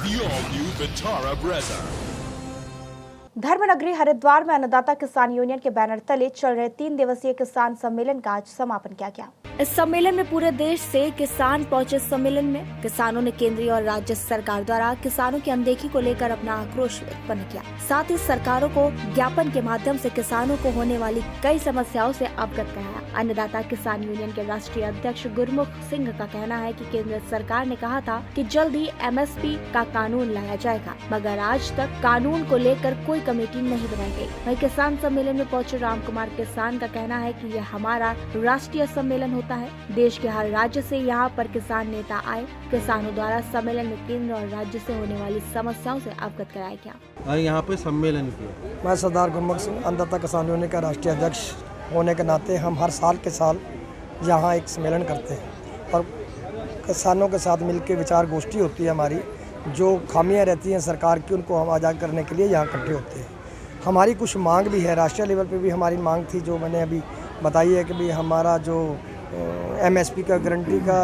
the all-new Vitara Brezza. धर्मनगरी Haridwar में अन्नदाता किसान यूनियन के बैनर तले चल रहे 3 दिवसीय किसान सम्मेलन का आज समापन किया गया। इस सम्मेलन में पूरे देश से किसान पहुंचे। सम्मेलन में किसानों ने केंद्रीय और राज्य सरकार द्वारा किसानों की अनदेखी को लेकर अपना आक्रोश उत्पन्न किया। साथ ही सरकारों को ज्ञापन के माध्यम से किसानों को होने वाली कई समस्याओं से अवगत कराया। अन्नदाता किसान यूनियन के राष्ट्रीय अध्यक्ष गुरमुख सिंह का कहना है कि केंद्र सरकार ने कहा था कि जल्द ही MSP का कानून लाया जाएगा, मगर आज तक कानून को लेकर कोई कमेटी नहीं बनाई गई। वहीं किसान सम्मेलन में पहुंचे राम कुमार किसान का कहना है कि यह हमारा राष्ट्रीय सम्मेलन होता है। देश के हर राज्य से यहाँ पर किसान नेता आए। किसानों द्वारा सम्मेलन में केंद्र और राज्य से होने वाली समस्याओं से अवगत कराया गया। यहाँ पे सम्मेलन किया। मैं सरदार गुरमुख सिंह अन्नदाता किसान यूनियन का राष्ट्रीय अध्यक्ष होने के नाते हम हर साल के साल यहाँ एक सम्मेलन करते हैं और किसानों के साथ मिलकर विचार गोष्ठी होती है हमारी। जो खामियां रहती हैं सरकार की उनको हम आज़ाद करने के लिए यहाँ इकट्ठे होते हैं। हमारी कुछ मांग भी है, राष्ट्रीय लेवल पे भी हमारी मांग थी जो मैंने अभी बताई है कि भाई हमारा जो MSP का गारंटी का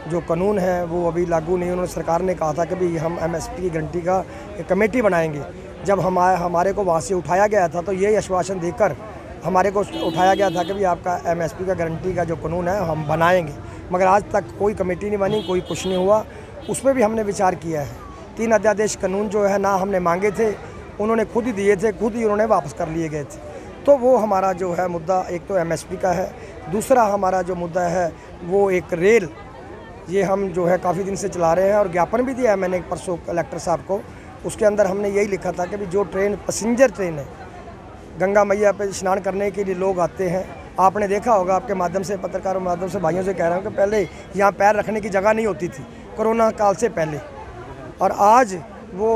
जो कानून है वो अभी लागू नहीं। उन्होंने सरकार ने कहा था कि भाई हम MSP की गारंटी का एक कमेटी बनाएंगे। जब हमारे को वहाँ से उठाया गया था तो यही आश्वासन देकर हमारे को उठाया गया था कि भाई आपका MSP का गारंटी का जो कानून है हम बनाएंगे, मगर आज तक कोई कमेटी नहीं बनी, कोई कुछ नहीं हुआ। उस पर भी हमने विचार किया है। 3 अध्यादेश कानून जो है ना हमने मांगे थे, उन्होंने खुद ही दिए थे, खुद ही उन्होंने वापस कर लिए गए थे। तो वो हमारा जो है मुद्दा एक तो MSP का है, दूसरा हमारा जो मुद्दा है वो एक रेल, ये हम जो है काफ़ी दिन से चला रहे हैं और ज्ञापन भी दिया है मैंने परसों कलेक्टर साहब को। उसके अंदर हमने यही लिखा था कि भी जो ट्रेन पैसेंजर ट्रेन है, गंगा मैया पे स्नान करने के लिए लोग आते हैं। आपने देखा होगा, आपके माध्यम से, पत्रकारों के माध्यम से भाइयों से कह रहा हूँ कि पहले यहाँ पैर रखने की जगह नहीं होती थी कोरोना काल से पहले, और आज वो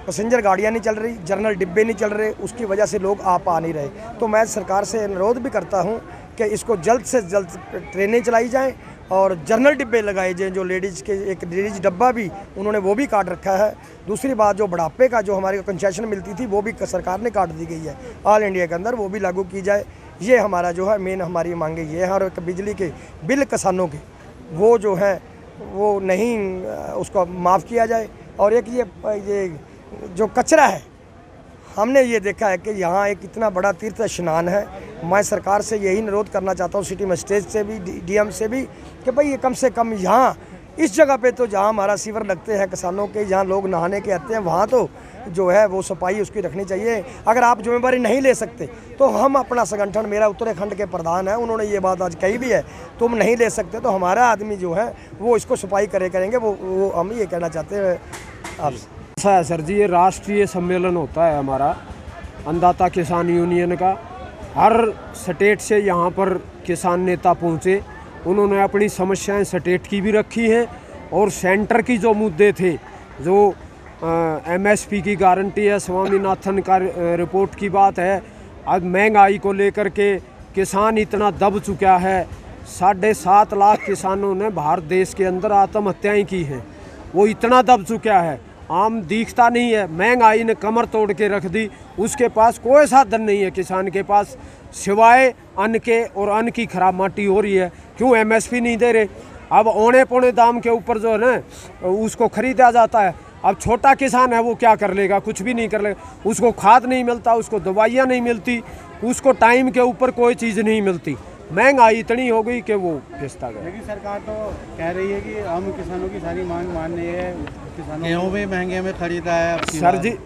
पैसेंजर गाड़ियाँ नहीं चल रही, जनरल डिब्बे नहीं चल रहे, उसकी वजह से लोग आ पा नहीं रहे। तो मैं सरकार से अनुरोध भी करता हूँ कि इसको जल्द से जल्द ट्रेनें चलाई जाएं और जनरल डिब्बे लगाए जाएं। जो लेडीज़ के एक लेडीज़ डब्बा भी उन्होंने वो भी काट रखा है। दूसरी बात, जो बुढ़ापे का जो हमारे कंसेशन मिलती थी वो भी सरकार ने काट दी गई है ऑल इंडिया के अंदर, वो भी लागू की जाए। ये हमारा जो है मेन हमारी मांगे ये है। और बिजली के बिल किसानों के वो जो है वो नहीं, उसको माफ़ किया जाए। और एक ये जो कचरा है, हमने ये देखा है कि यहाँ एक इतना बड़ा तीर्थ स्नान है। मैं सरकार से यही अनुरोध करना चाहता हूँ, सिटी मजिस्ट्रेट से भी, DM से भी, कि भाई ये कम से कम यहाँ इस जगह पे तो जहाँ हमारा सीवर लगते हैं किसानों के, जहाँ लोग नहाने के आते हैं, वहाँ तो जो है वो सफाई उसकी रखनी चाहिए। अगर आप जिम्मेदारी नहीं ले सकते तो हम अपना संगठन, मेरा उत्तराखंड के प्रधान है, उन्होंने ये बात आज कही भी है, तुम नहीं ले सकते तो हमारा आदमी जो है वो इसको सफाई करेंगे। वो हम ये कहना चाहते हैं आपसे। ऐसा है सर जी, ये राष्ट्रीय सम्मेलन होता है हमारा अन्नदाता किसान यूनियन का। हर स्टेट से यहाँ पर किसान नेता पहुँचे, उन्होंने अपनी समस्याएं स्टेट की भी रखी हैं और सेंटर की जो मुद्दे थे, जो MSP की गारंटी है, स्वामीनाथन का रिपोर्ट की बात है, अब महंगाई को लेकर के किसान इतना दब चुका है। 7.5 लाख किसानों ने भारत देश के अंदर आत्महत्याएं की हैं, वो इतना दब चुका है, आम दिखता नहीं है। महंगाई ने कमर तोड़ के रख दी, उसके पास कोई साधन नहीं है किसान के पास सिवाय अन्न के, और अन्न की खराब माटी हो रही है। क्यों MSP नहीं दे रहे? अब औने पौने दाम के ऊपर जो है ना उसको खरीदा जाता है। अब छोटा किसान है वो क्या कर लेगा? कुछ भी नहीं कर लेगा। उसको खाद नहीं मिलता, उसको दवाइयाँ नहीं मिलती, उसको टाइम के ऊपर कोई चीज़ नहीं मिलती। महंगाई इतनी हो गई कि वो पिसता गया। लेकिन सरकार तो कह रही है कि हम किसानों की सारी मांग मान रही है। गेहूँ भी महंगे में खरीदा है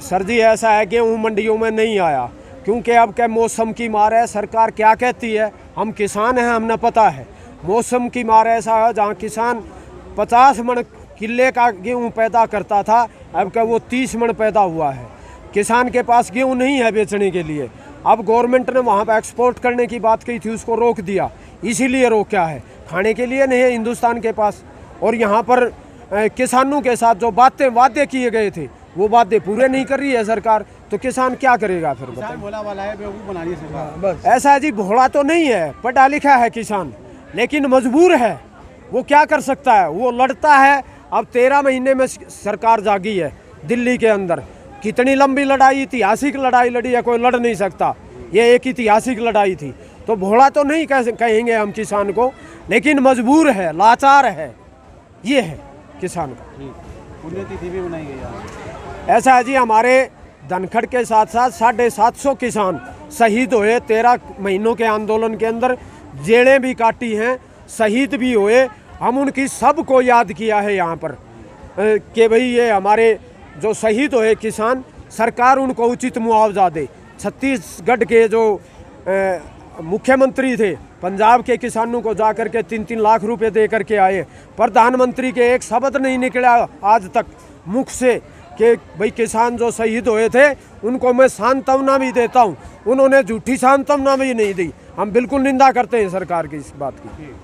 सर जी ऐसा है, गेहूँ मंडियों में नहीं आया क्योंकि अब क्या मौसम की मार है। सरकार क्या कहती है, हम किसान हैं, हमने पता है मौसम की मार ऐसा है, जहाँ किसान 50 मन किले का गेहूँ पैदा करता था, अब क्या वो 30 मन पैदा हुआ है। किसान के पास गेहूँ नहीं है बेचने के लिए। अब गवर्नमेंट ने वहाँ पर एक्सपोर्ट करने की बात की थी, उसको रोक दिया। इसीलिए रोका है, खाने के लिए नहीं है हिंदुस्तान के पास। और यहाँ पर किसानों के साथ जो वादे किए गए थे वो वादे पूरे नहीं कर रही है सरकार, तो किसान क्या करेगा फिर? भोला वाला है, बेवकूफ़ बना रही है सरकार। बस ऐसा है जी, भोला तो नहीं है, पढ़ा लिखा है किसान, लेकिन मजबूर है। वो क्या कर सकता है? वो लड़ता है। अब 13 महीने में सरकार जागी है दिल्ली के अंदर। कितनी लंबी लड़ाई, ऐतिहासिक लड़ाई लड़ी है, कोई लड़ नहीं सकता। ये एक ऐतिहासिक लड़ाई थी। तो भोला तो नहीं कहेंगे हम किसान को, लेकिन मजबूर है, लाचार है, ये है किसान का। पुण्यतिथि भी मनाई गई आज। ऐसा है जी, हमारे धनखड़ के साथ साथ 750 किसान शहीद हुए 13 महीनों के आंदोलन के अंदर, जेलें भी काटी हैं, शहीद भी हुए। हम उनकी सबको याद किया है यहाँ पर कि भाई ये हमारे जो शहीद हुए किसान, सरकार उनको उचित मुआवजा दे। छत्तीसगढ़ के जो मुख्यमंत्री थे, पंजाब के किसानों को जाकर के 3-3 लाख रुपए दे करके आए। प्रधानमंत्री के एक शब्द नहीं निकला आज तक मुख से कि भाई किसान जो शहीद हुए थे उनको मैं सांत्वना भी देता हूं। उन्होंने झूठी सांत्वना भी नहीं दी। हम बिल्कुल निंदा करते हैं सरकार की इस बात की।